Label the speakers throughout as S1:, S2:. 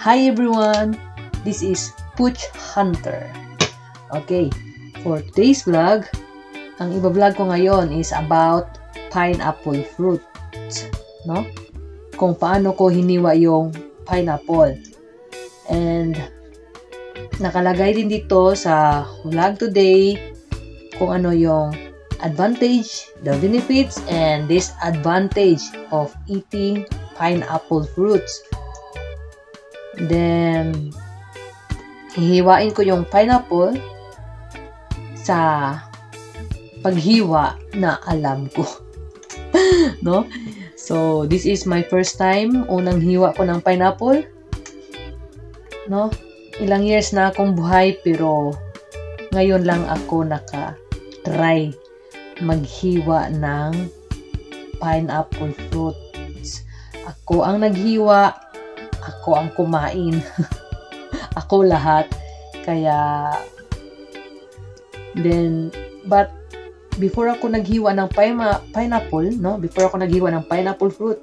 S1: Hi everyone, this is Pooch Hunter. Okay, for today's vlog, ang iba-vlog ko ngayon is about pineapple fruit, no? Kung paano ko hiniwa yung pineapple. And nakalagay din dito sa vlog today kung ano yung advantage, the benefits, and disadvantage of eating pineapple fruits. Then, hihiwain ko yung pineapple sa paghiwa na alam ko. No? So, this is my first time, unang hiwa ko ng pineapple. No? Ilang years na akong buhay, pero ngayon lang ako naka-try maghiwa ng pineapple fruits. Ako ang naghiwa, ako ang kumain. Ako lahat. Kaya, but before ako naghiwa ng pineapple, no? Before ako naghiwa ng pineapple fruit,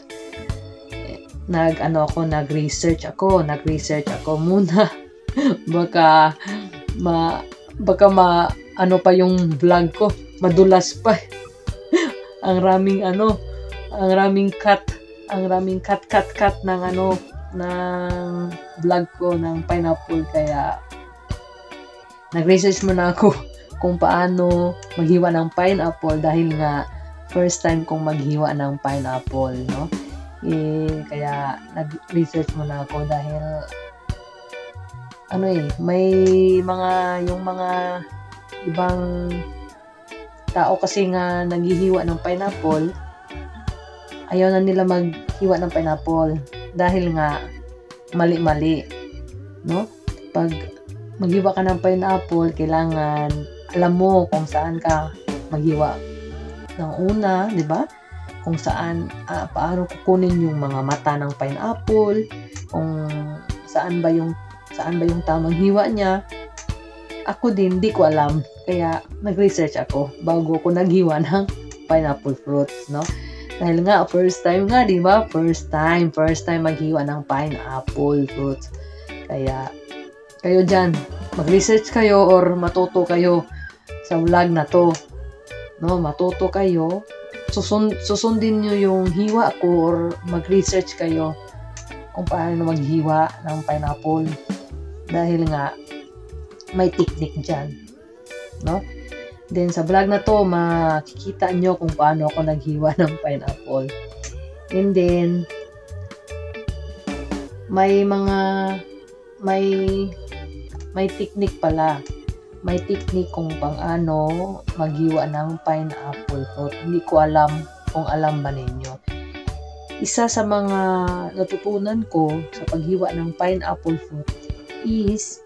S1: nag-research ako muna. baka ano pa yung vlog ko, madulas pa. ang raming cut ng vlog ko ng pineapple, kaya nag-research muna ako kung paano maghiwa ng pineapple dahil nga first time kong maghiwa ng pineapple, no? Kaya nag-research muna ako dahil may yung mga ibang tao kasi nga naghihiwa ng pineapple, ayaw na nila maghiwa ng pineapple dahil nga mali-mali, no? Pag maghiwa ka ng pineapple, kailangan alam mo kung saan ka maghiwa ng una, di ba? Kung saan, paano kukunin yung mga mata ng pineapple, kung saan ba yung tamang hiwa niya. Ako din, di ko alam. Kaya nag-research ako bago ako naghiwa ng pineapple fruits, no? Dahil nga, first time nga, di ba? First time maghiwa ng pineapple fruits. Kaya, kayo dyan, mag-research kayo or matuto kayo sa vlog na to. No, matuto kayo. Susundin nyo yung hiwa ko or mag-research kayo kung paano maghiwa ng pineapple. Dahil nga, may technique dyan. No? Then, sa vlog na to, makikita nyo kung paano ako naghiwa ng pineapple. And then, may technique pala. May technique kung paano maghiwa ng pineapple fruit. Hindi ko alam kung alam ba ninyo. Isa sa mga natutunan ko sa paghiwa ng pineapple fruit is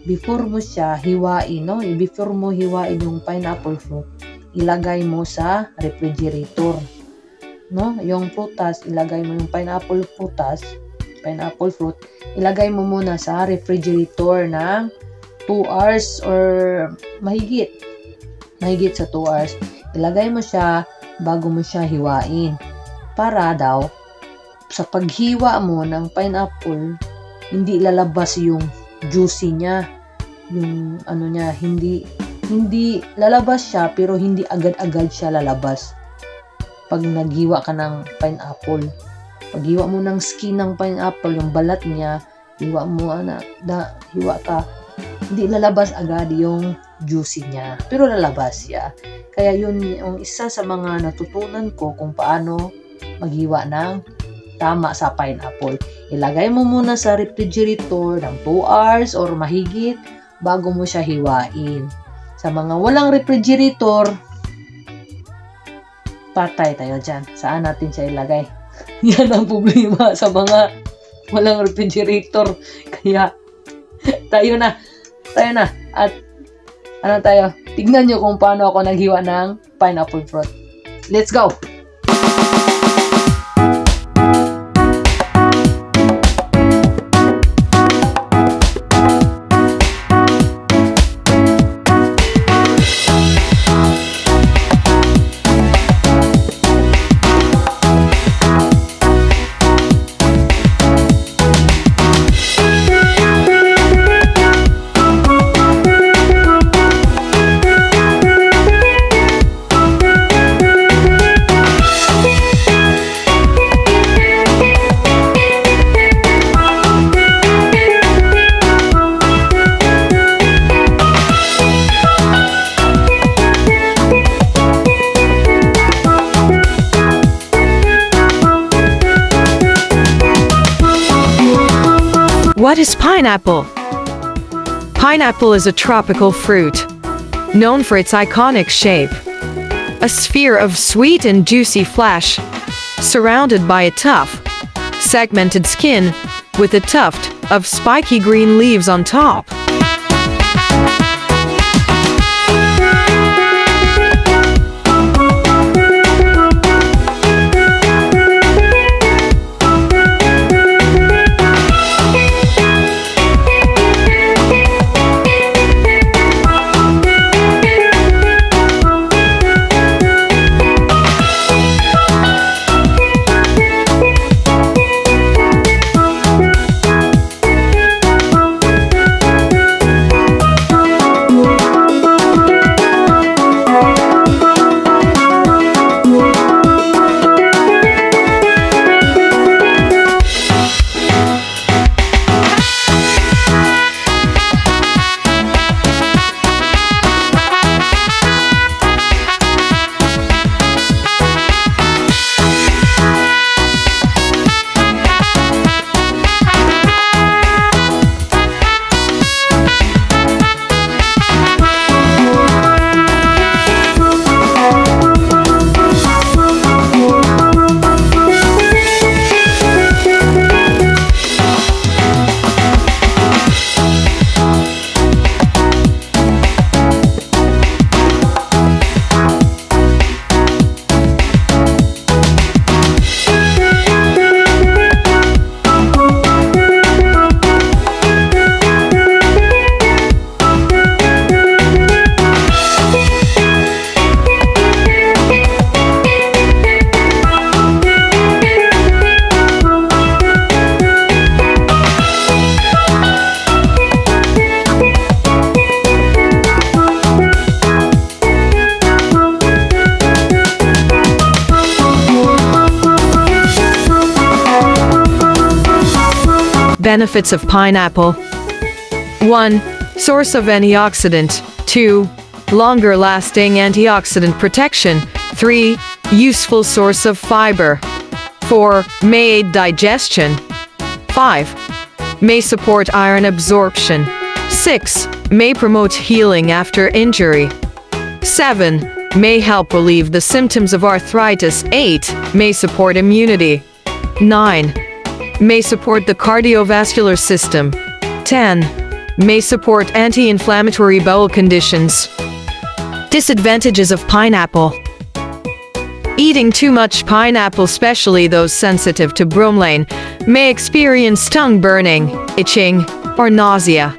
S1: before mo siya hiwain, no? Before mo hiwain yung pineapple fruit, ilagay mo sa refrigerator, no? Yung prutas, ilagay mo yung pineapple fruit, ilagay mo muna sa refrigerator ng 2 hours or mahigit sa 2 hours. Ilagay mo siya bago mo siya hiwain. Para daw, sa paghiwa mo ng pineapple, hindi lalabas yung juicy niya, yung niya, hindi lalabas siya, pero hindi agad-agad siya lalabas pag naghiwa ka ng pineapple. Paghiwa mo ng skin ng pineapple, yung balat niya, hiwa ka, hindi lalabas agad yung juicy niya, pero lalabas siya. Kaya yun yung isa sa mga natutunan ko kung paano maghiwa ng tama sa pineapple. Ilagay mo muna sa refrigerator ng 2 hours or mahigit bago mo siya hiwain. Sa mga walang refrigerator, patay tayo dyan. Saan natin siya ilagay? Yan ang problema sa mga walang refrigerator. Kaya, tayo na. At, tignan nyo kung paano ako naghiwa ng pineapple fruit. Let's go!
S2: What is pineapple? Pineapple is a tropical fruit, known for its iconic shape. A sphere of sweet and juicy flesh, surrounded by a tough, segmented skin, with a tuft of spiky green leaves on top. Benefits of pineapple. 1. Source of antioxidant. 2. Longer-lasting antioxidant protection. 3. Useful source of fiber. 4. May aid digestion. 5. May support iron absorption. 6. May promote healing after injury. 7. May help relieve the symptoms of arthritis. 8. May support immunity. 9. May support the cardiovascular system. 10. May support anti-inflammatory bowel conditions. Disadvantages of pineapple. Eating too much pineapple, especially those sensitive to bromelain, may experience tongue burning, itching, or nausea.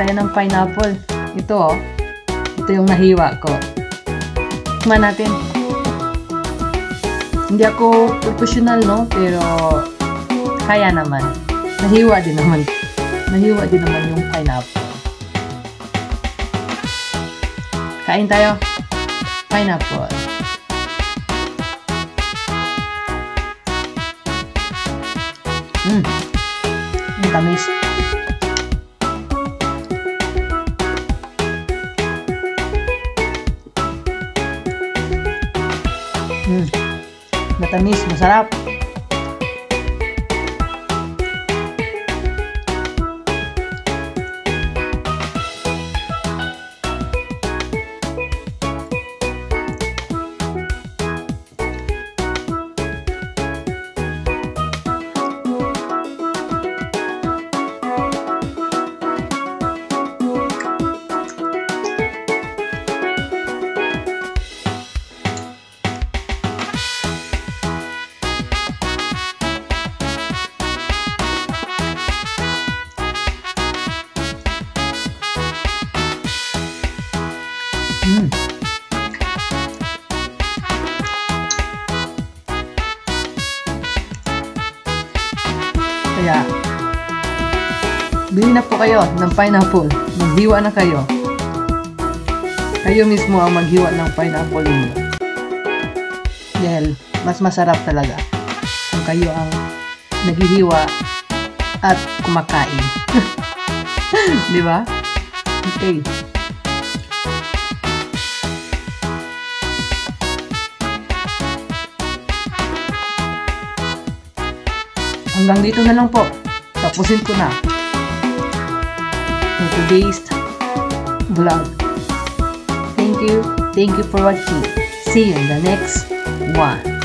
S1: tayo ng pineapple. Ito oh. Ito yung nahiwa ko. Tikman natin. Hindi ako professional, no? Pero kaya naman. Nahiwa din naman. Nahiwa din naman yung pineapple. Kain tayo. Pineapple. Ang tamis. Matamis, masarap. Kaya, bili na po kayo ng pineapple. Maghiwa na kayo. Kayo mismo ang maghiwa ng pineapple ninyo. Dahil, mas masarap talaga kung kayo ang naghihiwa at kumakain. Di ba? Okay. Hanggang dito na lang po. Tapusin ko na for today's vlog. Thank you for watching. See you in the next one.